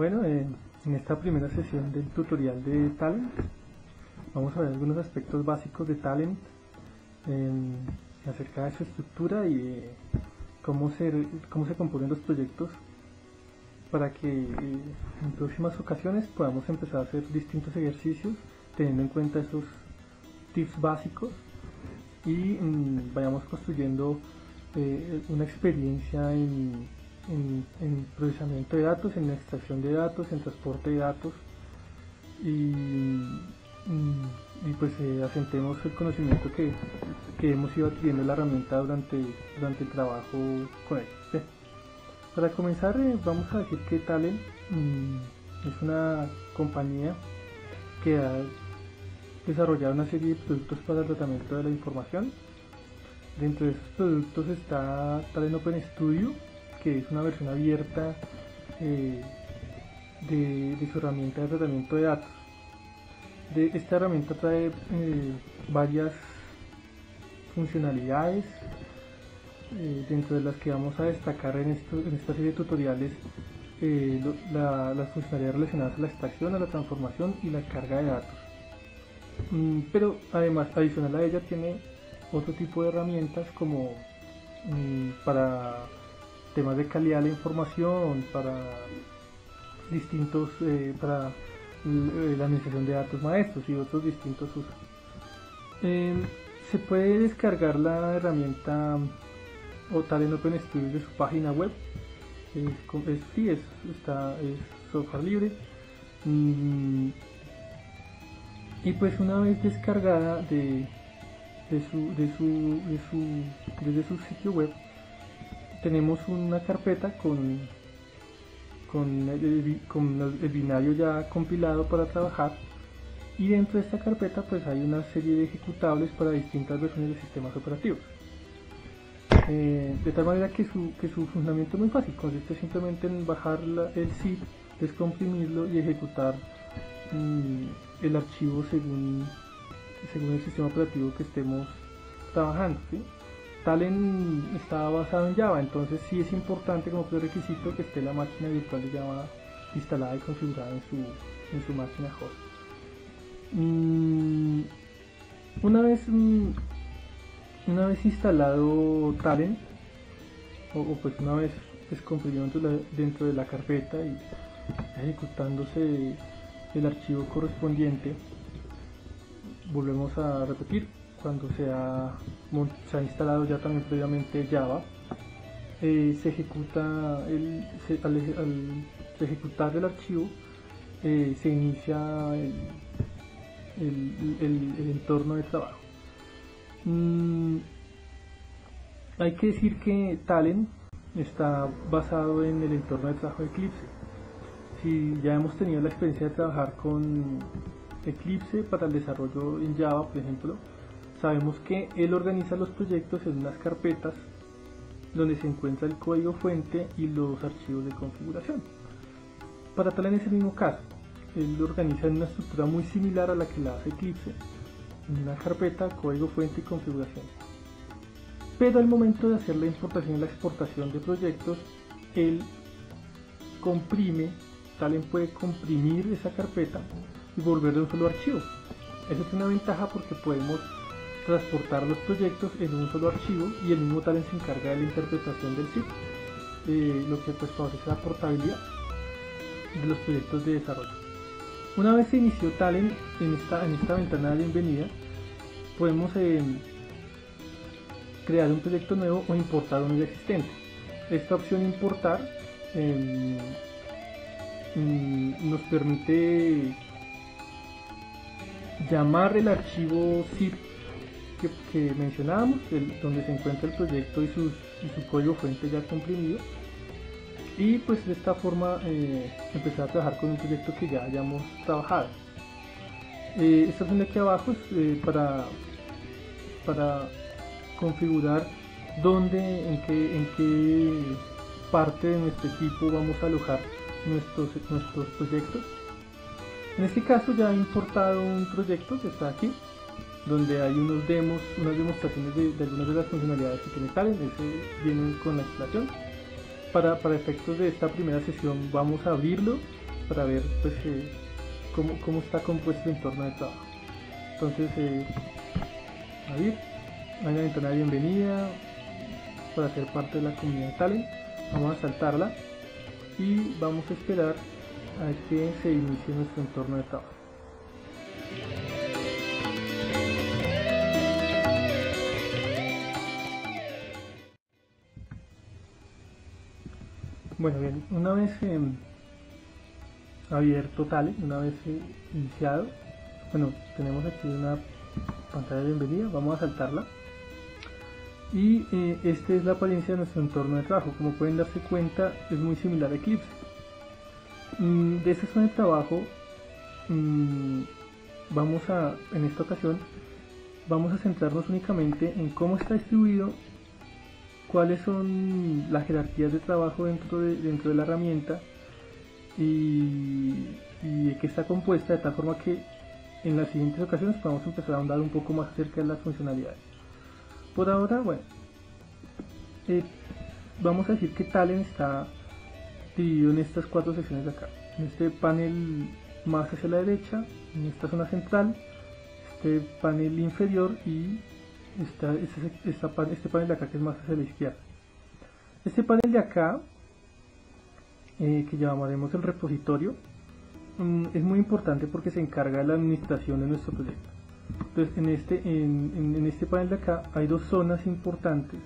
Bueno, en esta primera sesión del tutorial de Talent vamos a ver algunos aspectos básicos de Talent, acerca de su estructura y cómo se componen los proyectos, para que en próximas ocasiones podamos empezar a hacer distintos ejercicios teniendo en cuenta esos tips básicos y vayamos construyendo una experiencia en procesamiento de datos, en extracción de datos, en transporte de datos y pues asentemos el conocimiento que hemos ido adquiriendo la herramienta durante el trabajo con ella. Bien. Para comenzar, vamos a decir que Talent es una compañía que ha desarrollado una serie de productos para el tratamiento de la información. Dentro de esos productos está Talent Open Studio, que es una versión abierta de su herramienta de tratamiento de datos. Esta herramienta trae varias funcionalidades, dentro de las que vamos a destacar en esta serie de tutoriales las funcionalidades relacionadas a la extracción, a la transformación y la carga de datos. Pero además, adicional a ella, tiene otro tipo de herramientas como para temas de calidad de la información, para para la administración de datos maestros y otros distintos usos. Se puede descargar la herramienta o Talent Open Studio de su página web. Es software libre. Y pues una vez descargada desde su sitio web, tenemos una carpeta con el binario ya compilado para trabajar, y dentro de esta carpeta pues hay una serie de ejecutables para distintas versiones de sistemas operativos, de tal manera que su funcionamiento es muy fácil. Consiste simplemente en bajar el zip, descomprimirlo y ejecutar el archivo según el sistema operativo que estemos trabajando, ¿sí? Talent está basado en Java, entonces sí es importante como prerequisito que esté la máquina virtual de Java instalada y configurada en su máquina host. Una vez instalado Talent, o pues una vez descomprimido dentro de la carpeta y ejecutándose el archivo correspondiente, volvemos a repetir. Cuando se ha instalado ya también previamente Java, se ejecuta al ejecutar el archivo, se inicia el entorno de trabajo. Hay que decir que Talent está basado en el entorno de trabajo de Eclipse. Si ya hemos tenido la experiencia de trabajar con Eclipse para el desarrollo en Java, por ejemplo, sabemos que él organiza los proyectos en unas carpetas donde se encuentra el código fuente y los archivos de configuración. Para Talent es el mismo caso. Él lo organiza en una estructura muy similar a la que la hace Eclipse, en una carpeta, código fuente y configuración. Pero al momento de hacer la importación y la exportación de proyectos, él Talent puede comprimir esa carpeta y volverla un solo archivo. Eso tiene una ventaja porque podemos transportar los proyectos en un solo archivo y el mismo Talent se encarga de la interpretación del zip, lo que pues favorece la portabilidad de los proyectos de desarrollo. Una vez se inició Talent en esta ventana de bienvenida, podemos crear un proyecto nuevo o importar uno ya existente. Esta opción importar nos permite llamar el archivo zip que mencionábamos, donde se encuentra el proyecto y su código fuente ya comprimido, y pues de esta forma empezar a trabajar con un proyecto que ya hayamos trabajado. Esta opción de aquí abajo es para configurar en qué parte de nuestro equipo vamos a alojar nuestros proyectos. En este caso ya he importado un proyecto que está aquí, donde hay unas demostraciones de algunas de las funcionalidades que tiene Talent. Vienen con la instalación. Para efectos de esta primera sesión vamos a abrirlo para ver pues cómo está compuesto el entorno de trabajo. Entonces, hay una ventana de bienvenida para ser parte de la comunidad de Talend. Vamos a saltarla y vamos a esperar a que se inicie nuestro entorno de trabajo. Bueno, bien, una vez abierto Talend, una vez iniciado, bueno, tenemos aquí una pantalla de bienvenida, vamos a saltarla. Y esta es la apariencia de nuestro entorno de trabajo. Como pueden darse cuenta, es muy similar a Eclipse. De esta zona de trabajo, en esta ocasión, vamos a centrarnos únicamente en cómo está distribuido, cuáles son las jerarquías de trabajo dentro de la herramienta y de qué está compuesta, de tal forma que en las siguientes ocasiones podamos empezar a ahondar un poco más acerca de las funcionalidades. Por ahora, bueno, vamos a decir que Talend está dividido en estas 4 secciones de acá. En este panel más hacia la derecha, en esta zona central, este panel inferior y este panel de acá que es más hacia la izquierda. Este panel de acá, que llamaremos el repositorio, es muy importante porque se encarga de la administración de nuestro proyecto. Entonces en este panel de acá hay 2 zonas importantes,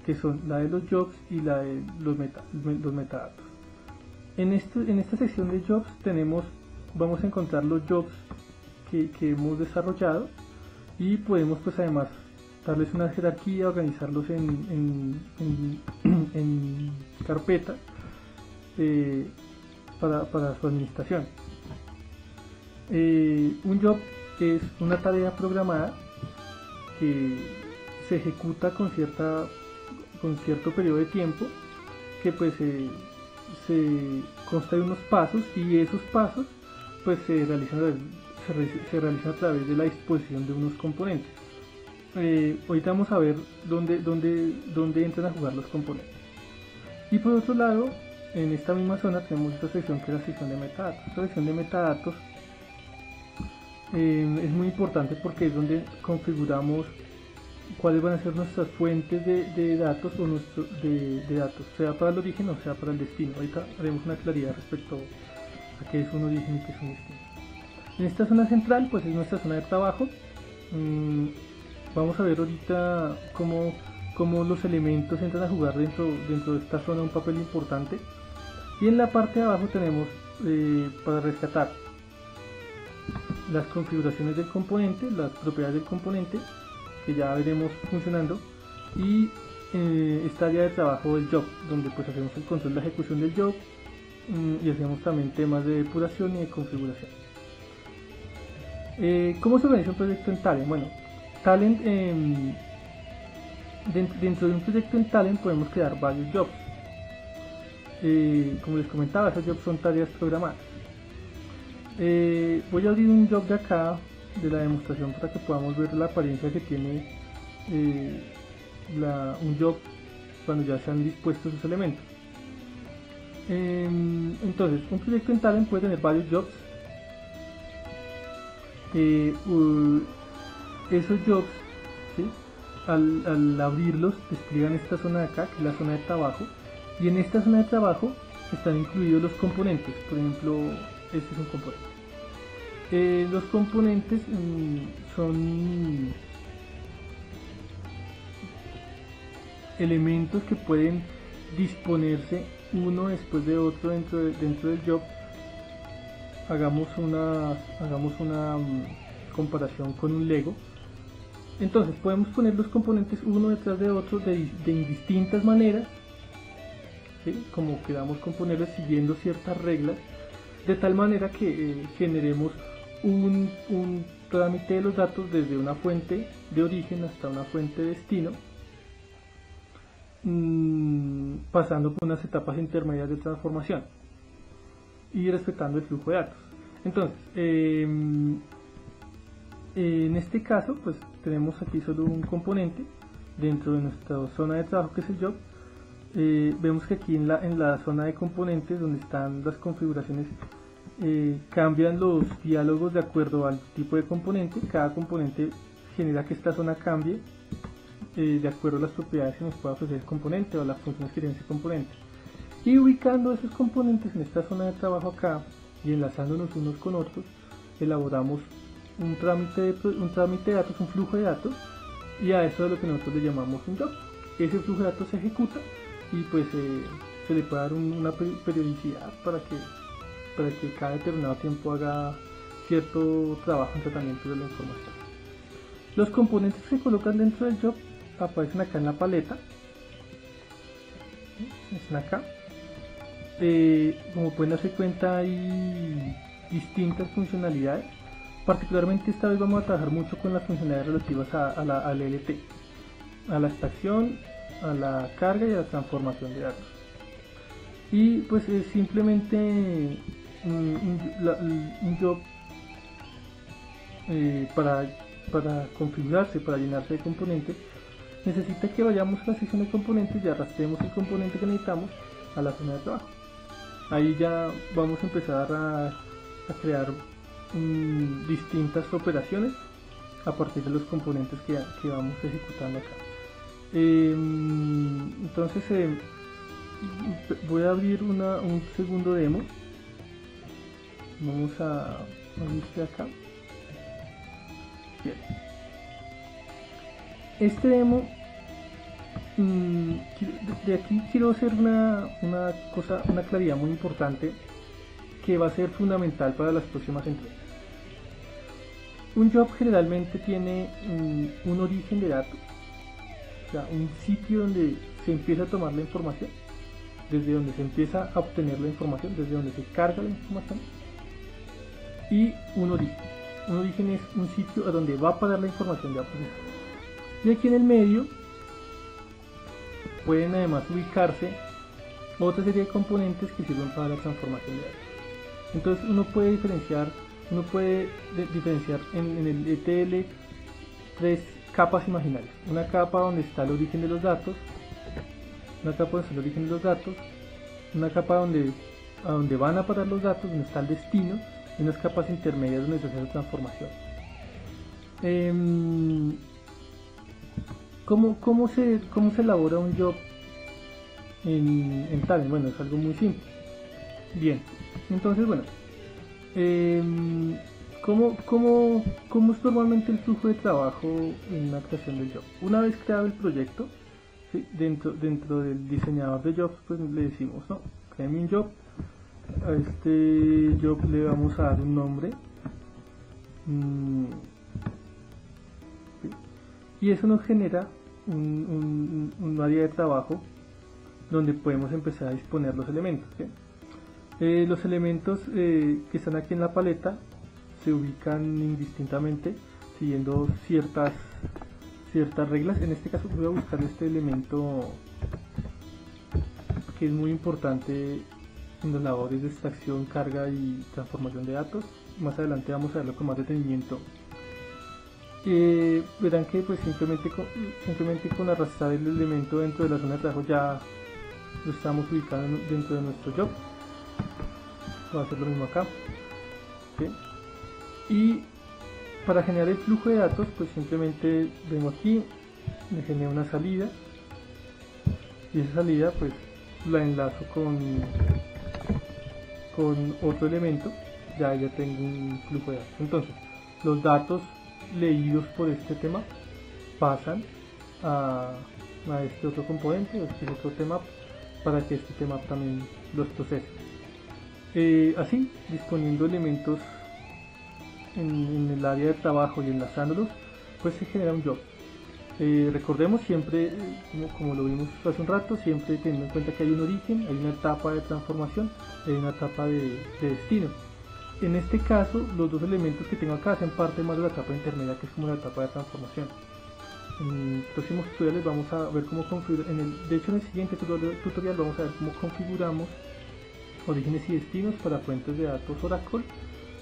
que son la de los jobs y la de los metadatos. En esta sección de jobs vamos a encontrar los jobs que hemos desarrollado y podemos pues además darles una jerarquía, organizarlos en carpetas para su administración. Un job es una tarea programada que se ejecuta con cierto periodo de tiempo, que pues se consta de unos pasos, y esos pasos pues se realizan a través de la disposición de unos componentes. Ahorita vamos a ver dónde entran a jugar los componentes. Y por otro lado, en esta misma zona tenemos esta sección que es la sección de metadatos. Esta sección de metadatos es muy importante porque es donde configuramos cuáles van a ser nuestras fuentes de datos de datos, sea para el origen o sea para el destino. Ahorita haremos una claridad respecto a qué es un origen y qué es un destino. En esta zona central pues es nuestra zona de trabajo. Vamos a ver ahorita cómo los elementos entran a jugar dentro de esta zona un papel importante. Y en la parte de abajo tenemos para rescatar las configuraciones del componente, las propiedades del componente, que ya veremos funcionando, y esta área de trabajo del job, donde pues hacemos el control de la ejecución del job y hacemos también temas de depuración y de configuración. ¿Cómo se organiza un proyecto en Talend? Bueno, Talend, dentro de un proyecto en Talend podemos crear varios jobs. Como les comentaba, esos jobs son tareas programadas. Voy a abrir un job de acá de la demostración para que podamos ver la apariencia que tiene un job cuando ya se han dispuesto sus elementos. Entonces, un proyecto en Talend puede tener varios jobs. Esos jobs, ¿sí?, al abrirlos despliegan esta zona de acá, que es la zona de trabajo, y en esta zona de trabajo están incluidos los componentes. Por ejemplo, este es un componente. Los componentes son elementos que pueden disponerse uno después de otro dentro del job. Hagamos una comparación con un Lego. Entonces podemos poner los componentes uno detrás de otro de distintas maneras, ¿sí?, como queramos componerlos siguiendo ciertas reglas, de tal manera que generemos un trámite de los datos desde una fuente de origen hasta una fuente de destino, pasando por unas etapas intermedias de transformación y respetando el flujo de datos. Entonces, en este caso pues tenemos aquí solo un componente dentro de nuestra zona de trabajo, que es el job. Vemos que aquí en la zona de componentes, donde están las configuraciones cambian los diálogos de acuerdo al tipo de componente. Cada componente genera que esta zona cambie de acuerdo a las propiedades que nos pueda ofrecer el componente o a las funciones que tiene ese componente. Y ubicando esos componentes en esta zona de trabajo acá y enlazándonos unos con otros, elaboramos un trámite de datos, un flujo de datos, y a eso es lo que nosotros le llamamos un job. Ese flujo de datos se ejecuta y pues se le puede dar una periodicidad para que cada determinado tiempo haga cierto trabajo en tratamiento de la información. Los componentes que se colocan dentro del job aparecen acá en la paleta, están acá. Como pueden darse cuenta, hay distintas funcionalidades. Particularmente esta vez vamos a trabajar mucho con las funcionalidades relativas al LT, a la extracción, a la carga y a la transformación de datos. Y pues es simplemente un job para configurarse, para llenarse de componentes, necesita que vayamos a la sección de componentes y arrastremos el componente que necesitamos a la zona de trabajo. Ahí ya vamos a empezar a crear distintas operaciones a partir de los componentes que vamos ejecutando acá. Entonces voy a abrir un segundo demo. Vamos a abrirse acá. Bien. Este demo, de aquí quiero hacer una claridad muy importante que va a ser fundamental para las próximas entregas. Un job generalmente tiene un origen de datos, o sea, un sitio donde se empieza a tomar la información, desde donde se empieza a obtener la información, desde donde se carga la información, y un origen. Un origen es un sitio a donde va a parar la información ya procesada. Y aquí en el medio pueden además ubicarse otra serie de componentes que sirven para la transformación de datos. Entonces uno puede diferenciar en el ETL tres capas imaginarias. Una capa donde está el origen de los datos, una capa donde está el origen de los datos, una capa a donde van a parar los datos, donde está el destino, y unas capas intermedias donde se hace la transformación. ¿Cómo se elabora un job en Talend? Bueno, es algo muy simple. Bien, entonces bueno, ¿cómo es normalmente el flujo de trabajo en la creación del job? Una vez creado el proyecto, ¿sí? dentro del diseñador de jobs, pues le decimos, no, créame un job. A este job le vamos a dar un nombre, ¿sí? Y eso nos genera un área de trabajo donde podemos empezar a disponer los elementos, ¿sí? Los elementos que están aquí en la paleta se ubican indistintamente siguiendo ciertas reglas. En este caso voy a buscar este elemento que es muy importante en las labores de extracción, carga y transformación de datos. Más adelante vamos a verlo con más detenimiento. Verán que pues simplemente con arrastrar el elemento dentro de la zona de trabajo ya lo estamos ubicando dentro de nuestro job. Voy a hacer lo mismo acá, ¿sí? Y para generar el flujo de datos, pues simplemente vengo aquí, le genero una salida, y esa salida pues la enlazo con otro elemento. Ya tengo un flujo de datos. Entonces los datos leídos por este tema pasan a este otro componente, a este otro tema, para que este tema también los procese. Así, disponiendo elementos en el área de trabajo y enlazándolos, pues se genera un job. Recordemos siempre, como lo vimos hace un rato, siempre teniendo en cuenta que hay un origen, hay una etapa de transformación, hay una etapa de destino. En este caso, los dos elementos que tengo acá hacen parte más de la etapa intermedia, que es como la etapa de transformación. En próximos tutoriales vamos a ver cómo configurar, de hecho en el siguiente tutorial vamos a ver cómo configuramos orígenes y destinos para fuentes de datos Oracle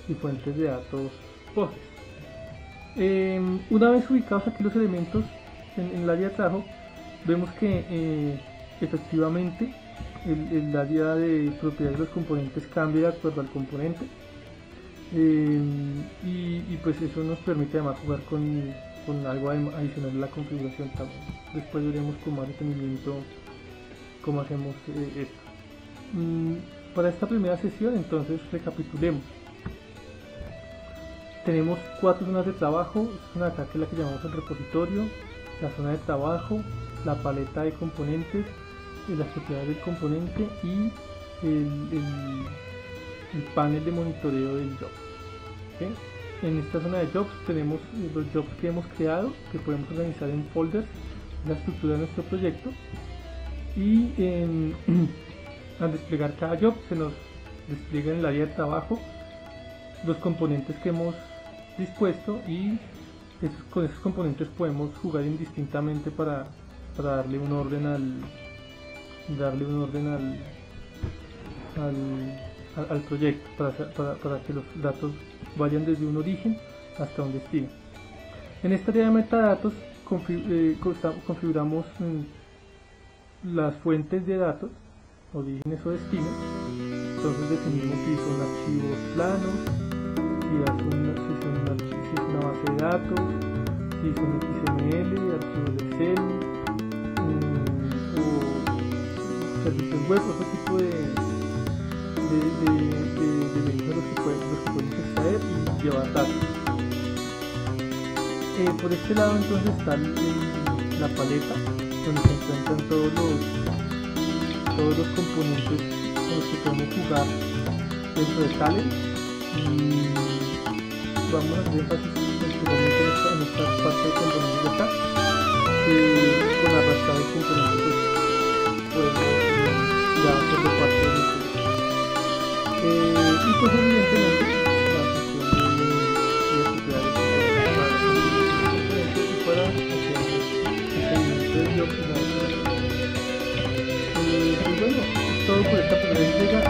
y fuentes de datos Postgres. Una vez ubicados aquí los elementos en el área de trabajo, vemos que efectivamente el área de propiedades de los componentes cambia de acuerdo al componente. y pues eso nos permite además jugar con algo adicional en la configuración también. Después veremos con más detenimiento cómo hacemos esto. Para esta primera sesión, entonces recapitulemos. Tenemos 4 zonas de trabajo. Es una acá que es la que llamamos el repositorio, la zona de trabajo, la paleta de componentes, las propiedades del componente y el panel de monitoreo del job. ¿Okay? En esta zona de jobs tenemos los jobs que hemos creado, que podemos organizar en folders, la estructura de nuestro proyecto, y al desplegar cada job se nos despliega en el área de trabajo los componentes que hemos dispuesto, y con esos componentes podemos jugar indistintamente para darle un orden al proyecto, para que los datos vayan desde un origen hasta un destino. En esta área de metadatos configuramos las fuentes de datos, orígenes o destinos. Entonces definimos si son archivos planos, si es una base de datos, si son XML, archivos de Excel, o servicios web, otro tipo de medios los que podemos extraer y llevar datos. Por este lado entonces está la paleta, donde se encuentran todos los componentes con los que podemos jugar dentro de Talend, y vamos a hacer énfasis especialmente en esta parte de componentes de acá. Con arrastrar el componente pues podemos ya hacerlo parte de nuestro. Y pues evidentemente la función de crear el componente y para hacer el seguimiento del job y la pues bueno, es todo por esta primera entrega.